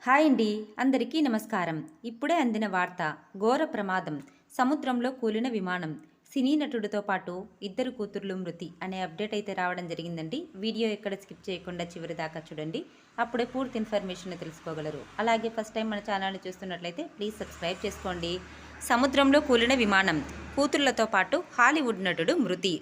Hi అండి, అందరికీ నమస్కారం. ఇప్పుడే అందిన వార్త. ఘోర ప్రమాదం, సముద్రంలో కూలిన విమానం, సినీ నటుడితో పాటు ఇద్దరు కూతుర్లు మృతి అనే అప్డేట్ అయితే రావడం జరిగిందండి. వీడియో ఎక్కడ స్కిప్ చేయకుండా చివరి దాకా చూడండి. అప్పుడే పూర్తి ఇన్ఫర్మేషన్ తెలుసుకోగలరు. అలాగే ఫస్ట్ టైం మన ఛానల్ని చూస్తున్నట్లయితే ప్లీజ్ సబ్స్క్రైబ్ చేసుకోండి. సముద్రంలో కూలిన విమానం, కూతుర్లతో పాటు హాలీవుడ్ నటుడు మృతి.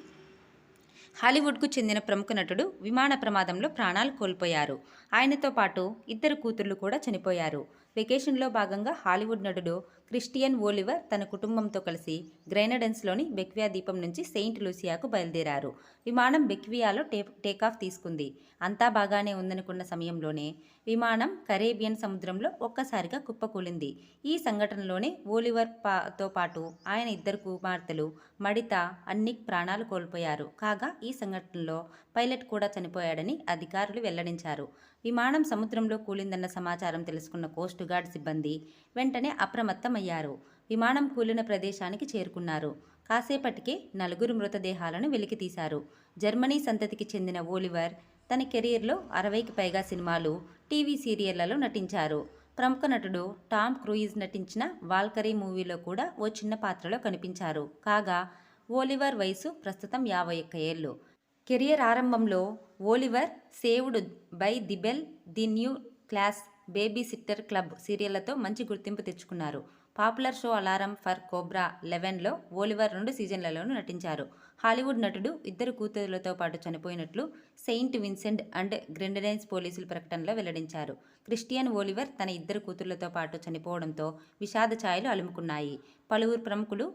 హాలీవుడ్కు చెందిన ప్రముఖ నటుడు విమాన ప్రమాదంలో ప్రాణాలు కోల్పోయారు. ఆయనతో పాటు ఇద్దరు కూతుర్లు కూడా చనిపోయారు. వెకేషన్లో భాగంగా హాలీవుడ్ నటుడు క్రిస్టియన్ ఓలివర్ తన కుటుంబంతో కలిసి గ్రెనడన్స్లోని బెక్వియా ద్వీపం నుంచి సెయింట్ లూసియాకు బయలుదేరారు. విమానం బెక్వియాలో టేకాఫ్ తీసుకుంది. అంతా బాగానే ఉందనుకున్న సమయంలోనే విమానం కరేబియన్ సముద్రంలో ఒక్కసారిగా కుప్పకూలింది. ఈ సంఘటనలోనే ఓలివర్ తో పాటు ఆయన ఇద్దరు కుమార్తెలు మడిత, అన్నిక్ ప్రాణాలు కోల్పోయారు. కాగా ఈ సంఘటనలో పైలట్ కూడా చనిపోయాడని అధికారులు వెల్లడించారు. విమానం సముద్రంలో కూలిందన్న సమాచారం తెలుసుకున్న కోస్ట్ గార్డ్ సిబ్బంది వెంటనే అప్రమత్తమయ్యారు. విమానం కూలిన ప్రదేశానికి చేరుకున్నారు. కాసేపటికే నలుగురు మృతదేహాలను వెలికితీశారు. జర్మనీ సంతతికి చెందిన ఓలివర్ తన కెరీర్లో 60కి పైగా సినిమాలు, టీవీ సీరియళ్లలో నటించారు. ప్రముఖ నటుడు టామ్ క్రూయిజ్ నటించిన వాల్కరీ మూవీలో కూడా ఓ చిన్న పాత్రలో కనిపించారు. కాగా ఓలివర్ వయసు ప్రస్తుతం 51 ఏళ్లు. కెరియర్ ఆరంభంలో Oliver saved by the bell, the new class, baby sitter club సీరియళ్లతో మంచి గుర్తింపు తెచ్చుకున్నారు. Popular show alarm for Cobra 11లో ఓలివర్ 2 సీజన్లలోనూ నటించారు. హాలీవుడ్ నటుడు ఇద్దరు కూతురులతో పాటు చనిపోయినట్లు సెయింట్ విన్సెంట్ అండ్ గ్రెనడైన్స్ పోలీసులు ప్రకటనలో వెల్లడించారు. క్రిస్టియన్ ఓలివర్ తన ఇద్దరు కూతురులతో పాటు చనిపోవడంతో విషాద ఛాయలు అలుముకున్నాయి. పలువురు ప్రముఖులు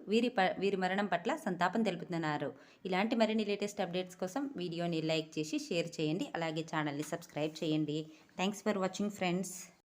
వీరి మరణం పట్ల సంతాపం తెలుపుతున్నారు. ఇలాంటి మరిన్ని లేటెస్ట్ అప్డేట్స్ కోసం వీడియోని లైక్ చేసి షేర్ చేయండి. అలాగే ఛానల్ని సబ్స్క్రైబ్ చేయండి. Thanks for watching friends.